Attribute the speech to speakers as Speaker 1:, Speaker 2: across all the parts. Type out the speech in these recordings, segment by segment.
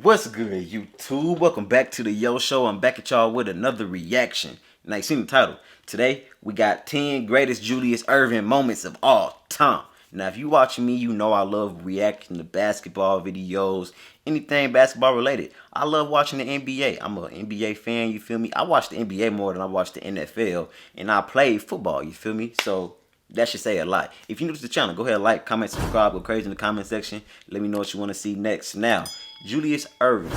Speaker 1: What's good, YouTube? Welcome back to the Yo Show. I'm back at y'all with another reaction. Now, you seen the title. Today, we got 10 greatest Julius Erving moments of all time. Now, if you watching me, you know I love reacting to basketball videos, anything basketball related. I love watching the NBA. I'm an NBA fan, you feel me? I watch the NBA more than I watch the NFL, and I play football, you feel me? So, that should say a lot. If you're new to the channel, go ahead, like, comment, subscribe, go crazy in the comment section. Let me know what you want to see next. Now, Julius Erving,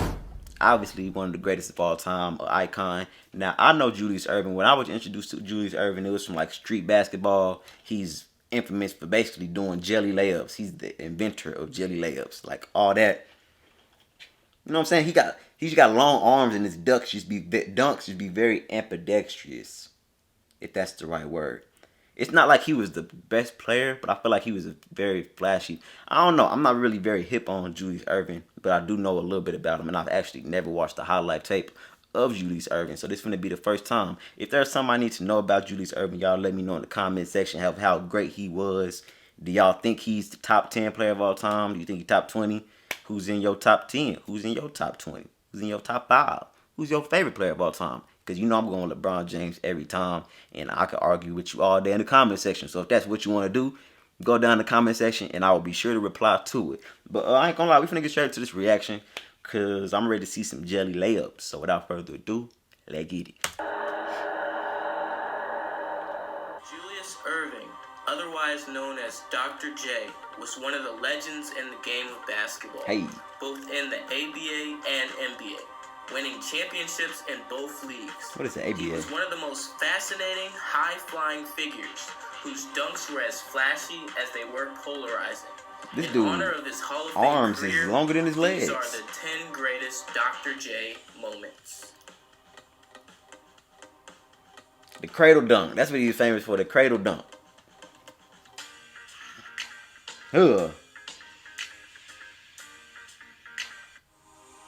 Speaker 1: obviously one of the greatest of all time, an icon. Now, I know Julius Erving. When I was introduced to Julius Erving, it was from like street basketball. He's infamous for basically doing jelly layups. He's the inventor of jelly layups, like all that. You know what I'm saying? He's got long arms, and his dunks just be very ambidextrous, if that's the right word. It's not like he was the best player, but I feel like he was a very flashy. I don't know. I'm not really very hip on Julius Erving, but I do know a little bit about him, and I've actually never watched the highlight tape of Julius Erving, so this is going to be the first time. If there's something I need to know about Julius Erving, y'all let me know in the comment section how great he was. Do y'all think he's the top 10 player of all time? Do you think he's top 20? Who's in your top 10? Who's in your top 20? Who's in your top 5? Who's your favorite player of all time? Because you know I'm going LeBron James every time, and I can argue with you all day in the comment section. So if that's what you want to do, go down in the comment section, and I will be sure to reply to it. But I ain't gonna lie, we finna get straight to this reaction, because I'm ready to see some jelly layups. So without further ado, let's get it.
Speaker 2: Julius Erving, otherwise known as Dr. J, was one of the legends in the game of basketball, both in the ABA and NBA. Winning championships in both leagues.
Speaker 1: What is the ABA?
Speaker 2: He was one of the most fascinating, high-flying figures whose dunks were as flashy as they were polarizing.
Speaker 1: This
Speaker 2: in
Speaker 1: dude,
Speaker 2: honor of his Hall of Fame
Speaker 1: arms
Speaker 2: career,
Speaker 1: is longer than his legs.
Speaker 2: These are the 10 greatest Dr. J moments.
Speaker 1: The cradle dunk. That's what he's famous for, the cradle dunk. Ugh.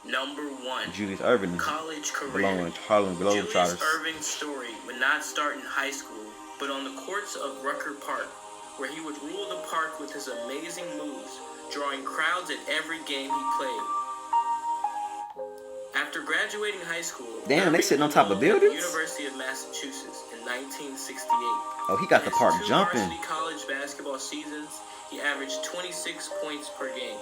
Speaker 2: Number 1.
Speaker 1: Julius Erving.
Speaker 2: College career.
Speaker 1: Belonging to Harlem Globetrotters.
Speaker 2: Julius Erving's story would not start in high school, but on the courts of Rucker Park, where he would rule the park with his amazing moves, drawing crowds at every game he played. After graduating high school,
Speaker 1: damn, they sitting on top of buildings?
Speaker 2: University of Massachusetts in 1968.
Speaker 1: Oh, he got the park jumping.
Speaker 2: Varsity college basketball seasons, he averaged 26 points per game,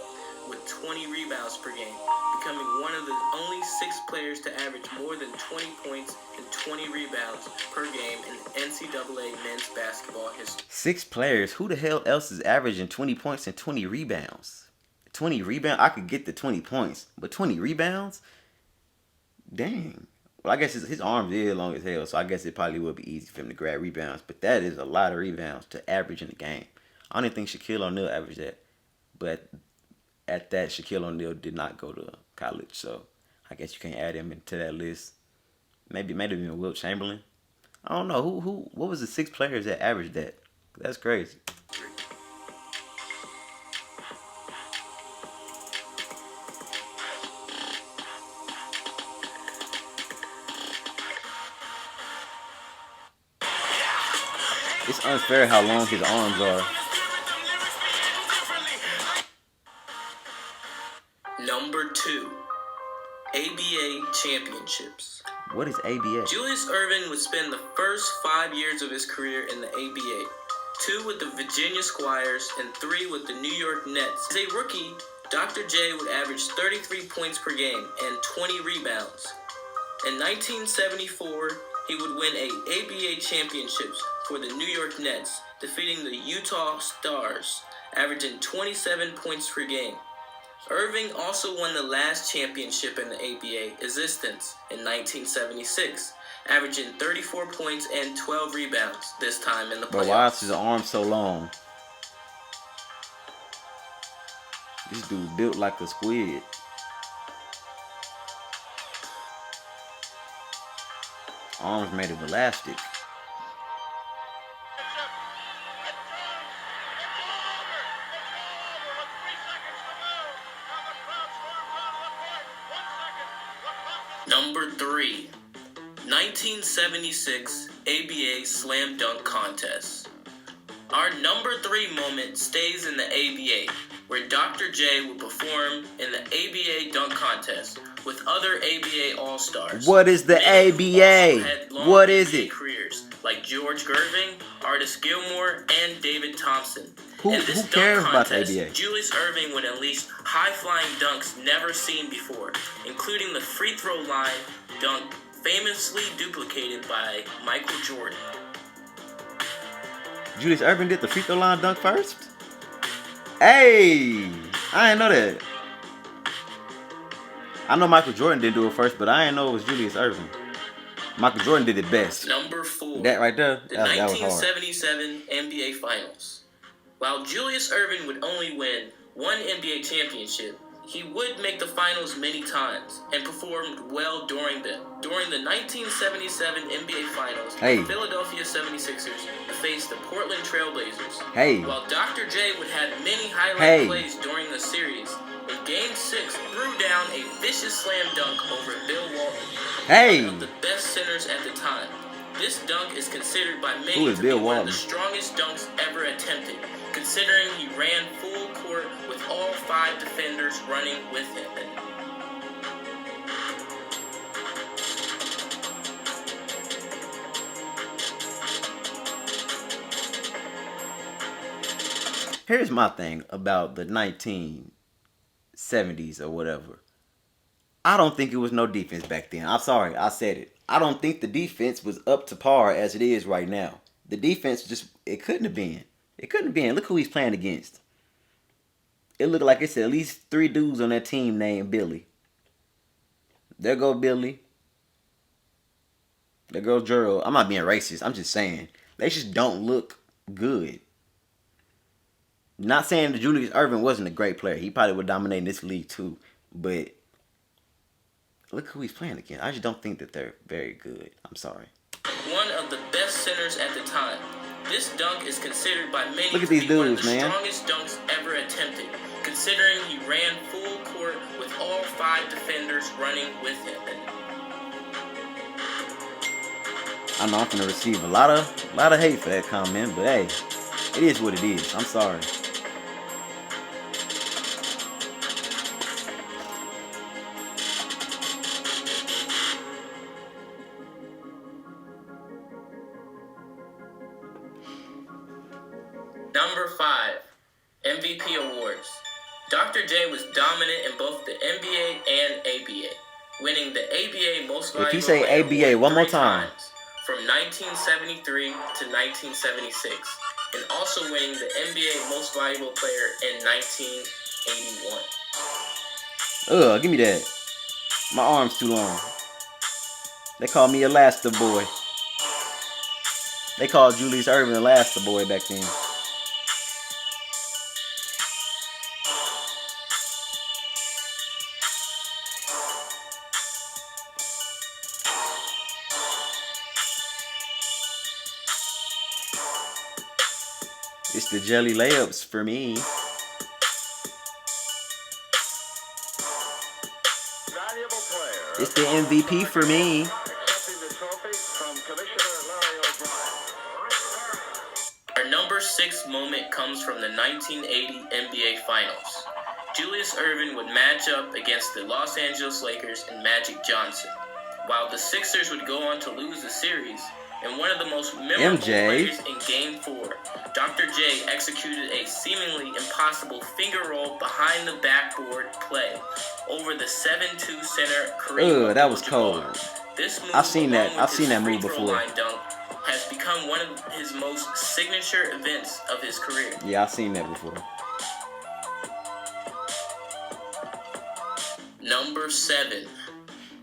Speaker 2: with 20 rebounds per game, becoming one of the only 6 players to average more than 20 points and 20 rebounds per game in NCAA men's basketball history.
Speaker 1: 6 players? Who the hell else is averaging 20 points and 20 rebounds? 20 rebounds? I could get the 20 points, but 20 rebounds? Dang. Well, I guess his arms is long as hell, so I guess it probably would be easy for him to grab rebounds, but that is a lot of rebounds to average in the game. I don't even think Shaquille O'Neal averaged that, but at that, Shaquille O'Neal did not go to college, so I guess you can't add him into that list. Maybe even Wilt Chamberlain. I don't know what was the 6 players that averaged that? That's crazy. It's unfair how long his arms are.
Speaker 2: Number 2. ABA championships.
Speaker 1: What is ABA?
Speaker 2: Julius Erving would spend the first 5 years of his career in the ABA, 2 with the Virginia Squires and 3 with the New York Nets. As a rookie, Dr. J would average 33 points per game and 20 rebounds. In 1974, he would win ABA championships for the New York Nets, defeating the Utah Stars, averaging 27 points per game. Erving also won the last championship in the ABA existence in 1976, averaging 34 points and 12 rebounds, this time in the playoffs.
Speaker 1: But why is his arm so long? This dude built like a squid. Arms made of elastic.
Speaker 2: Number 3. 1976 ABA Slam Dunk Contest. Our number 3 moment stays in the ABA, where Dr. J would perform in the ABA dunk contest with other ABA All-Stars.
Speaker 1: What is the ABA? What is it?
Speaker 2: Careers like George Erving, Artis Gilmore, and David Thompson.
Speaker 1: Who cares about the ABA?
Speaker 2: Julius Erving would unleash high-flying dunks never seen before, including the free throw line dunk famously duplicated by Michael Jordan.
Speaker 1: Julius Erving did the free throw line dunk first? Hey! I didn't know that. I know Michael Jordan didn't do it first, but I didn't know it was Julius Erving. Michael Jordan did it best.
Speaker 2: Number 4.
Speaker 1: That right there?
Speaker 2: The
Speaker 1: that was hard.
Speaker 2: 1977 NBA Finals. While Julius Erving would only win one NBA championship, he would make the finals many times and performed well during them. During the 1977 NBA Finals, the Philadelphia 76ers faced the Portland Trail Blazers. While Dr. J would have many highlight plays during the series, in Game 6 threw down a vicious slam dunk over Bill Walton, one of the best centers at the time. This dunk is considered by many to be one of the strongest dunks ever attempted, considering he ran full court with all 5 defenders running with him.
Speaker 1: Here's my thing about the 1970s or whatever. I don't think it was no defense back then. I'm sorry, I said it. I don't think the defense was up to par as it is right now. The defense it couldn't have been. It couldn't have been. Look who he's playing against. It looked like it's at least 3 dudes on that team named Billy. There go Billy. There go Gerald. I'm not being racist. I'm just saying. They just don't look good. Not saying that Julius Erving wasn't a great player. He probably would dominate this league too. But look who he's playing against. I just don't think that they're very good. I'm sorry.
Speaker 2: One of the best centers at the time. This dunk is considered by many
Speaker 1: to be one of the
Speaker 2: strongest dunks ever attempted, considering he ran full court with all 5 defenders running with him.
Speaker 1: I know I'm gonna receive a lot of hate for that comment, but hey, it is what it is. I'm sorry.
Speaker 2: Number 5, MVP awards. Dr. J was dominant in both the NBA and ABA, winning the ABA Most Valuable
Speaker 1: If you say ABA one more time,
Speaker 2: from 1973 to 1976, and also winning the NBA Most Valuable Player in 1981.
Speaker 1: Give me that. My arm's too long. They call me Elasta Boy. They called Julius Erving Elasta Boy back then. It's the jelly layups for me. It's the MVP for me.
Speaker 2: Our number 6 moment comes from the 1980 NBA Finals. Julius Erving would match up against the Los Angeles Lakers and Magic Johnson, while the Sixers would go on to lose the series. And one of the most memorable plays in Game 4, Dr. J executed a seemingly impossible finger roll behind the backboard play over the 7-2 center Kareem.
Speaker 1: That was cold.
Speaker 2: This move,
Speaker 1: I've seen that move before.
Speaker 2: Dunk, has become one of his most signature events of his career.
Speaker 1: Yeah, I've seen that before.
Speaker 2: Number 7,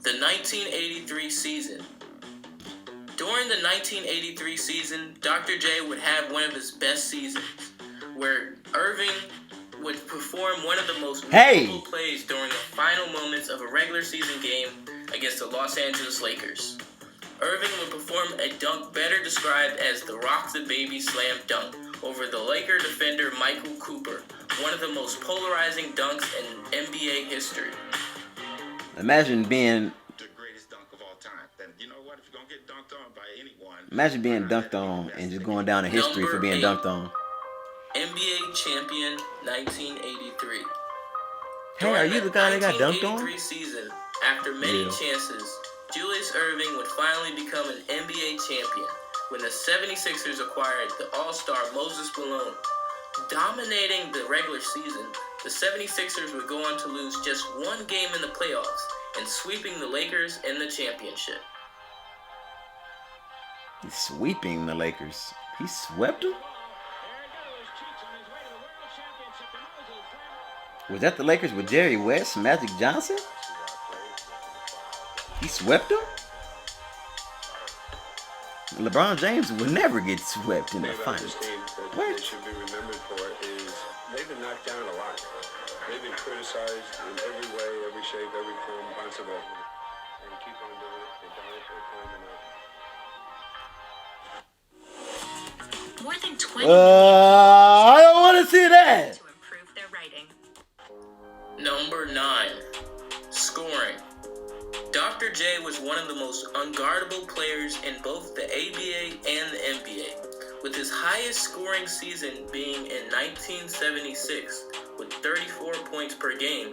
Speaker 2: the 1983 season. During the 1983 season, Dr. J would have one of his best seasons, where Erving would perform one of the most memorable plays during the final moments of a regular season game against the Los Angeles Lakers. Erving would perform a dunk better described as the Rock the Baby Slam dunk over the Laker defender Michael Cooper, one of the most polarizing dunks in NBA history.
Speaker 1: Imagine being
Speaker 3: If you're gonna get dunked on by anyone,
Speaker 1: imagine being dunked on and just going down in history for being dunked on.
Speaker 2: NBA champion 1983.
Speaker 1: Hey, are you the guy that got dunked on?
Speaker 2: 1983 season, after many chances, Julius Erving would finally become an NBA champion when the 76ers acquired the All-Star Moses Malone. Dominating the regular season, the 76ers would go on to lose just one game in the playoffs and sweeping the Lakers in the championship.
Speaker 1: He's sweeping the Lakers. He swept them? Was that the Lakers with Jerry West, Magic Johnson? He swept them? LeBron James would never get swept in the finals.
Speaker 3: What they should be remembered for is they've been knocked down a lot. They've been criticized in every way, every shape, every form possible. And keep on doing it. They've done it. They're climbing up.
Speaker 4: More than 20
Speaker 1: I don't want to see that.
Speaker 4: to improve their writing.
Speaker 2: Number 9. Scoring. Dr. J was one of the most unguardable players in both the ABA and the NBA, with his highest scoring season being in 1976 with 34 points per game.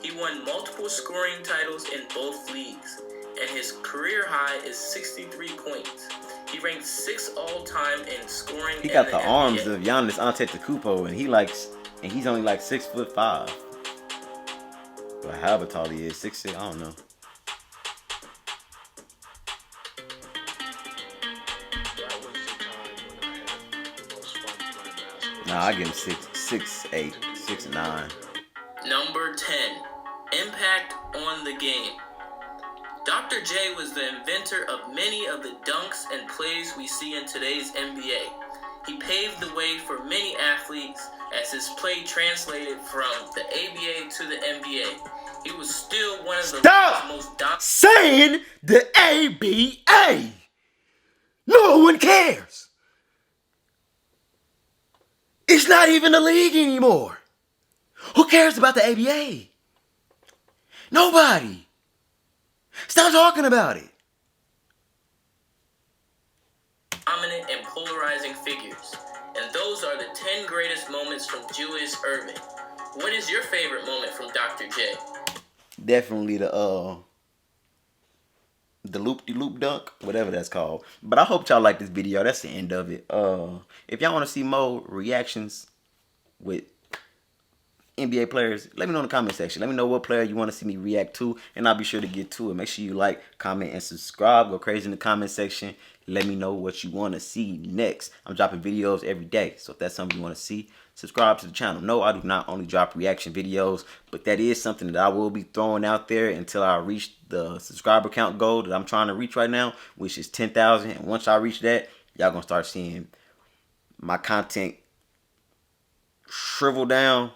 Speaker 2: He won multiple scoring titles in both leagues, and his career high is 63 points. He ranked 6th all-time in scoring.
Speaker 1: He got
Speaker 2: in
Speaker 1: the
Speaker 2: NBA.
Speaker 1: arms of Giannis Antetokounmpo, and he's only like 6'5". But however tall he is, 6'6", I don't know. Nah, I give him 6'8", 6'9".
Speaker 2: Number 10. Impact on the game. Dr. J was the inventor of many of the dunks and plays we see in today's NBA. He paved the way for many athletes as his play translated from the ABA to the NBA. He was still one of the most dominant.
Speaker 1: Saying the ABA. No one cares. It's not even a league anymore. Who cares about the ABA? Nobody. Stop talking about it.
Speaker 2: Dominant and polarizing figures. And those are the 10 greatest moments from Julius Erving. What is your favorite moment from Dr. J?
Speaker 1: Definitely the loop-de-loop dunk, whatever that's called. But I hope y'all like this video. That's the end of it. If y'all want to see more reactions with NBA players, let me know in the comment section. Let me know what player you want to see me react to, and I'll be sure to get to it. Make sure you like, comment, and subscribe. Go crazy in the comment section. Let me know what you want to see next. I'm dropping videos every day, so if that's something you want to see, subscribe to the channel. No, I do not only drop reaction videos, but that is something that I will be throwing out there until I reach the subscriber count goal that I'm trying to reach right now, which is 10,000. And once I reach that, y'all gonna start seeing my content shrivel down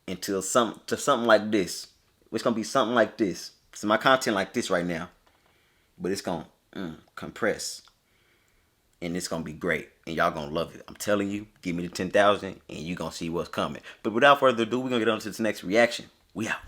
Speaker 1: into something like this. It's gonna be something like this. So my content like this right now, but it's gonna compress, and it's gonna be great, and y'all gonna love it. I'm telling you, give me the 10,000, and you gonna see what's coming. But without further ado, we're gonna get on to this next reaction. We out.